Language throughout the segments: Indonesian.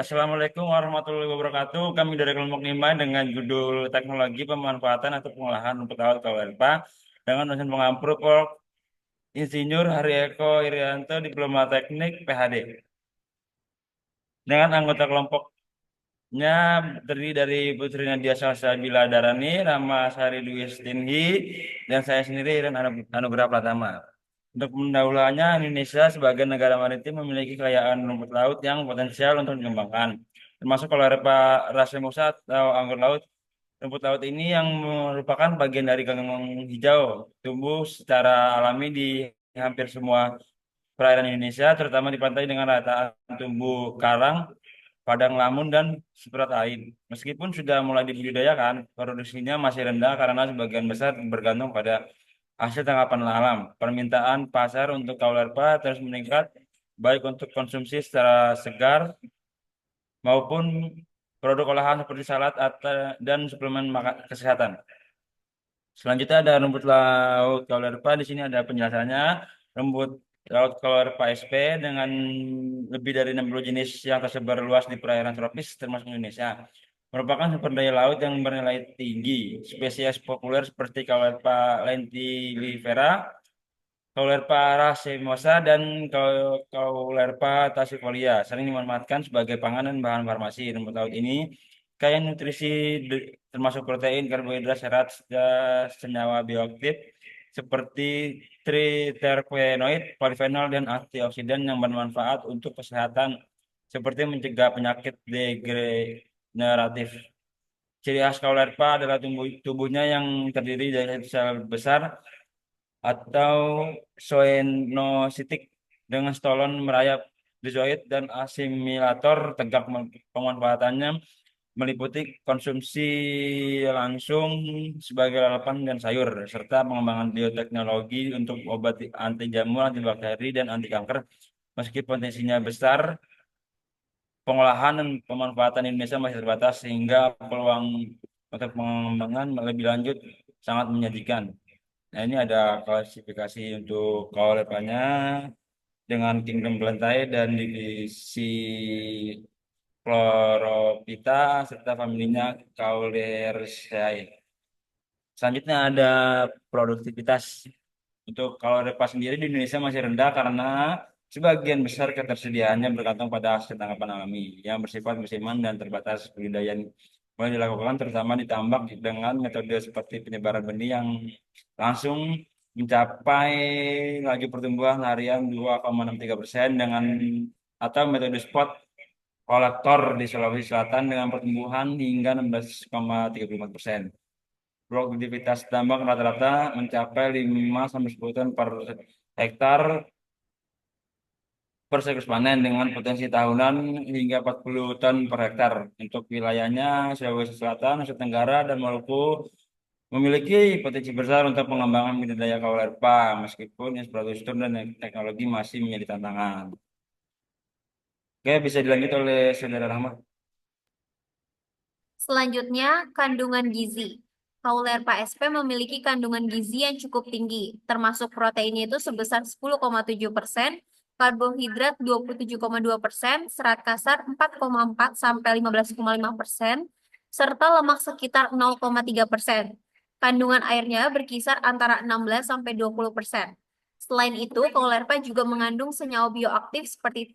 Assalamualaikum warahmatullahi wabarakatuh. Kami dari kelompok 5 dengan judul Teknologi Pemanfaatan atau Pengolahan Rumput Laut KWRPA dengan dosen pengampu Prof. Insinyur Haryeko Irianto, Diploma Teknik PhD. Dengan anggota kelompoknya terdiri dari Putri Nadia Salsabila Darani, Rama Sari Dwi Stinhi, dan saya sendiri dan Anugerah Pratama. Untuk pendahuluannya, Indonesia sebagai negara maritim memiliki kekayaan rumput laut yang potensial untuk dikembangkan, termasuk Caulerpa racemosa atau anggur laut. Rumput laut ini yang merupakan bagian dari ganggang hijau, tumbuh secara alami di hampir semua perairan Indonesia, terutama di pantai dengan rataan tumbuh karang, padang lamun, dan seberat air. Meskipun sudah mulai dibudidayakan, produksinya masih rendah karena sebagian besar bergantung pada hasil tangkapan alam. Permintaan pasar untuk kaulerpa terus meningkat, baik untuk konsumsi secara segar maupun produk olahan seperti salad dan suplemen kesehatan. Selanjutnya ada rumput laut kaulerpa. Di sini ada penjelasannya. Rumput laut kaulerpa SP dengan lebih dari 60 jenis yang tersebar luas di perairan tropis termasuk Indonesia. Merupakan sumber daya laut yang bernilai tinggi. Spesies populer seperti kaulerpa lentilivera, Caulerpa racemosa, dan Caulerpa tassifolia sering dimanfaatkan sebagai pangan dan bahan farmasi. Rumput laut ini kaya nutrisi termasuk protein, karbohidrat, serat, dan senyawa bioaktif seperti triterpenoid, polifenol, dan antioksidan yang bermanfaat untuk kesehatan seperti mencegah penyakit degeneratif. Ciri khas Caulerpa adalah tubuhnya yang terdiri dari sel besar atau zoonositik dengan stolon merayap dizoid dan asimilator tegak. Pemanfaatannya meliputi konsumsi langsung sebagai lalapan dan sayur, serta pengembangan bioteknologi untuk obat anti jamur, anti bakteri, dan anti kanker. Meski potensinya besar, pengolahan dan pemanfaatan Indonesia masih terbatas sehingga peluang untuk pengembangan lebih lanjut sangat menjanjikan. Nah, ini ada klasifikasi untuk kaulerpanya dengan kingdom belantai dan divisi Chlorophyta serta familinya Caulerceae. Selanjutnya ada produktivitas. Untuk kaulerpa sendiri di Indonesia masih rendah karena sebagian besar ketersediaannya bergantung pada hasil tangkapan alami yang bersifat musiman dan terbatas. Budidaya mulai dilakukan terutama di tambak dengan metode seperti penyebaran benih yang langsung mencapai laju pertumbuhan harian 2,63% dengan atau metode spot kolektor di Sulawesi Selatan dengan pertumbuhan hingga 16,34%. Produktivitas tambang rata-rata mencapai 5 sampai 10 ton per hektar per siklus panen dengan potensi tahunan hingga 40 ton per hektar. Untuk wilayahnya Sulawesi Selatan, Nusa Tenggara, dan Maluku memiliki potensi besar untuk pengembangan budidaya kaulerpa meskipun infrastruktur dan teknologi masih menjadi tantangan. Oke, bisa dilanjut oleh Saudara Rahmat. Selanjutnya, kandungan gizi. Caulerpa SP memiliki kandungan gizi yang cukup tinggi, termasuk proteinnya itu sebesar 10,7%, karbohidrat 27,2%, serat kasar 4,4 sampai 15,5%, serta lemak sekitar 0,3%. Kandungan airnya berkisar antara 16 sampai 20%. Selain itu, Caulerpa juga mengandung senyawa bioaktif seperti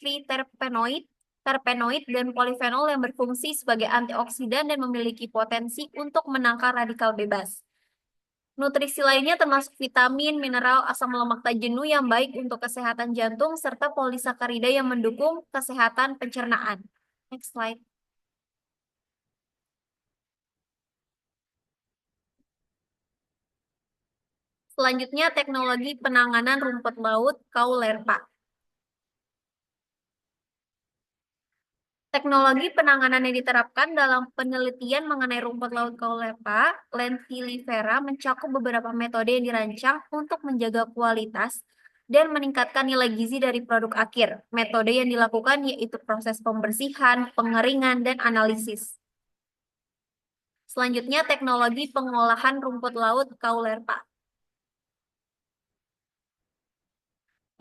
triterpenoid, terpenoid, dan polifenol yang berfungsi sebagai antioksidan dan memiliki potensi untuk menangkal radikal bebas. Nutrisi lainnya termasuk vitamin, mineral, asam lemak tak jenuh yang baik untuk kesehatan jantung, serta polisakarida yang mendukung kesehatan pencernaan. Next slide. Selanjutnya, teknologi penanganan rumput laut Caulerpa. Teknologi penanganan yang diterapkan dalam penelitian mengenai rumput laut Caulerpa lentilivera mencakup beberapa metode yang dirancang untuk menjaga kualitas dan meningkatkan nilai gizi dari produk akhir. Metode yang dilakukan yaitu proses pembersihan, pengeringan, dan analisis. Selanjutnya, teknologi pengolahan rumput laut Caulerpa.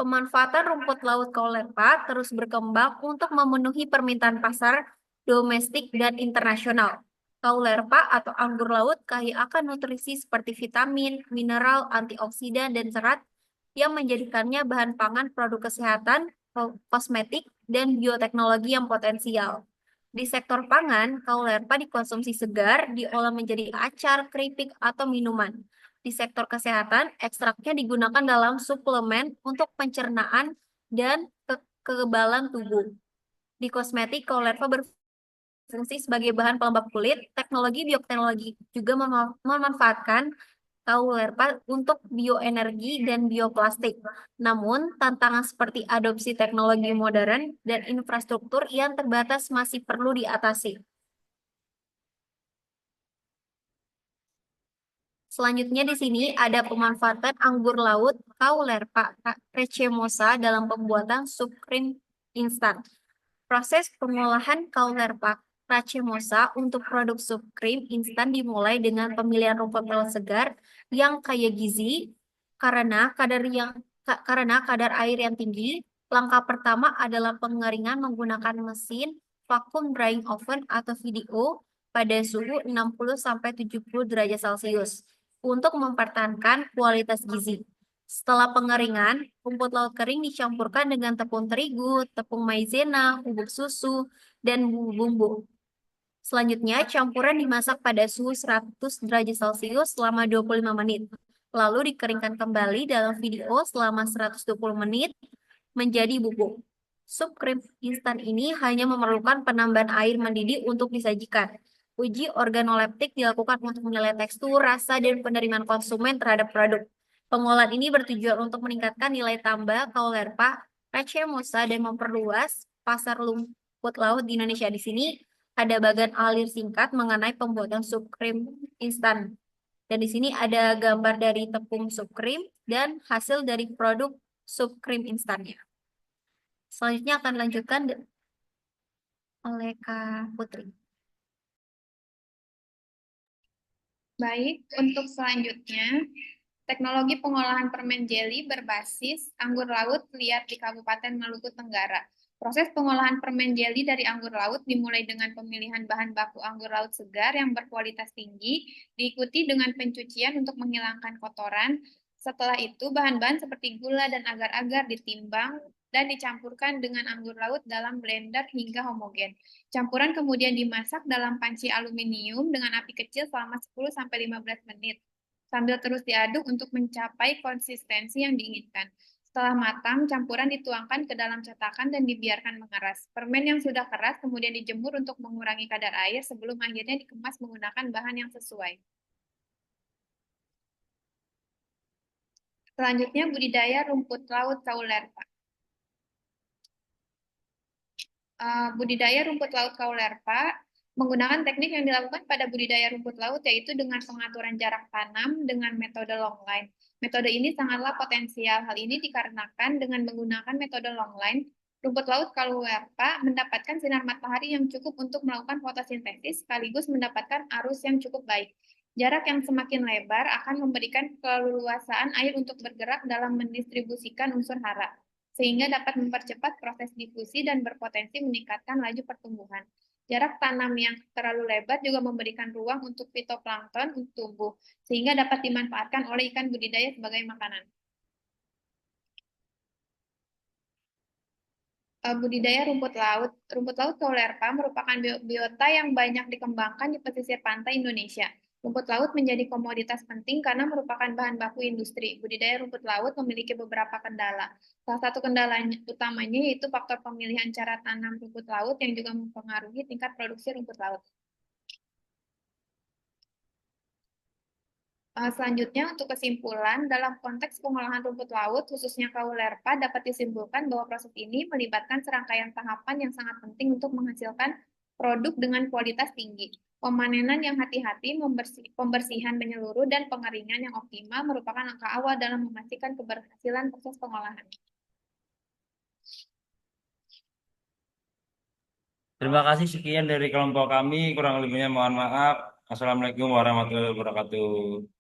Pemanfaatan rumput laut kaulerpa terus berkembang untuk memenuhi permintaan pasar domestik dan internasional. Kaulerpa atau anggur laut kaya akan nutrisi seperti vitamin, mineral, antioksidan, dan serat yang menjadikannya bahan pangan produk kesehatan, kosmetik, dan bioteknologi yang potensial. Di sektor pangan, kaulerpa dikonsumsi segar, diolah menjadi acar, keripik, atau minuman. Di sektor kesehatan, ekstraknya digunakan dalam suplemen untuk pencernaan dan kekebalan tubuh. Di kosmetik, kaulerpa berfungsi sebagai bahan pelembab kulit. Teknologi bioteknologi juga memanfaatkan kaulerpa untuk bioenergi dan bioplastik. Namun, tantangan seperti adopsi teknologi modern dan infrastruktur yang terbatas masih perlu diatasi. Selanjutnya di sini ada pemanfaatan anggur laut kaulerpa Rechemosa dalam pembuatan sup krim instan. Proses pengolahan kaulerpa Rechemosa untuk produk sup krim instan dimulai dengan pemilihan rumput laut segar yang kaya gizi karena kadar air yang tinggi. Langkah pertama adalah pengeringan menggunakan mesin vacuum drying oven atau VDO pada suhu 60-70 derajat Celcius untuk mempertahankan kualitas gizi. Setelah pengeringan, rumput laut kering dicampurkan dengan tepung terigu, tepung maizena, bubuk susu, dan bumbu-bumbu. Selanjutnya, campuran dimasak pada suhu 100 derajat Celcius selama 25 menit. Lalu dikeringkan kembali dalam video selama 120 menit menjadi bubuk. Sup krim instan ini hanya memerlukan penambahan air mendidih untuk disajikan. Uji organoleptik dilakukan untuk menilai tekstur, rasa, dan penerimaan konsumen terhadap produk. Pengolahan ini bertujuan untuk meningkatkan nilai tambah kaulerpa, Rechemosa, dan memperluas pasar rumput laut di Indonesia. Di sini ada bagian alir singkat mengenai pembuatan sup krim instan. Dan di sini ada gambar dari tepung sup krim dan hasil dari produk sup krim instannya. Selanjutnya akan dilanjutkan oleh Kak Putri. Baik, untuk selanjutnya, teknologi pengolahan permen jeli berbasis anggur laut liar di Kabupaten Maluku Tenggara. Proses pengolahan permen jeli dari anggur laut dimulai dengan pemilihan bahan baku anggur laut segar yang berkualitas tinggi, diikuti dengan pencucian untuk menghilangkan kotoran. Setelah itu, bahan-bahan seperti gula dan agar-agar ditimbang dan dicampurkan dengan anggur laut dalam blender hingga homogen. Campuran kemudian dimasak dalam panci aluminium dengan api kecil selama 10-15 menit, sambil terus diaduk untuk mencapai konsistensi yang diinginkan. Setelah matang, campuran dituangkan ke dalam cetakan dan dibiarkan mengeras. Permen yang sudah keras kemudian dijemur untuk mengurangi kadar air sebelum akhirnya dikemas menggunakan bahan yang sesuai. Selanjutnya, budidaya rumput laut kaulerpa. Budidaya rumput laut kaulerpa menggunakan teknik yang dilakukan pada budidaya rumput laut, yaitu dengan pengaturan jarak tanam dengan metode longline. Metode ini sangatlah potensial. Hal ini dikarenakan dengan menggunakan metode longline, rumput laut kaulerpa mendapatkan sinar matahari yang cukup untuk melakukan fotosintesis sekaligus mendapatkan arus yang cukup baik. Jarak yang semakin lebar akan memberikan keleluasaan air untuk bergerak dalam mendistribusikan unsur hara, sehingga dapat mempercepat proses difusi dan berpotensi meningkatkan laju pertumbuhan. Jarak tanam yang terlalu lebar juga memberikan ruang untuk fitoplankton untuk tumbuh, sehingga dapat dimanfaatkan oleh ikan budidaya sebagai makanan. Budidaya rumput laut. Rumput laut kaulerpa merupakan biota yang banyak dikembangkan di pesisir pantai Indonesia. Rumput laut menjadi komoditas penting karena merupakan bahan baku industri. Budidaya rumput laut memiliki beberapa kendala. Salah satu kendala utamanya yaitu faktor pemilihan cara tanam rumput laut yang juga mempengaruhi tingkat produksi rumput laut. Selanjutnya, untuk kesimpulan, dalam konteks pengolahan rumput laut, khususnya kaulerpa, dapat disimpulkan bahwa proses ini melibatkan serangkaian tahapan yang sangat penting untuk menghasilkan produk dengan kualitas tinggi. Pemanenan yang hati-hati, pembersihan menyeluruh, dan pengeringan yang optimal merupakan langkah awal dalam memastikan keberhasilan proses pengolahan. Terima kasih sekian dari kelompok kami. Kurang lebihnya mohon maaf. Assalamualaikum warahmatullahi wabarakatuh.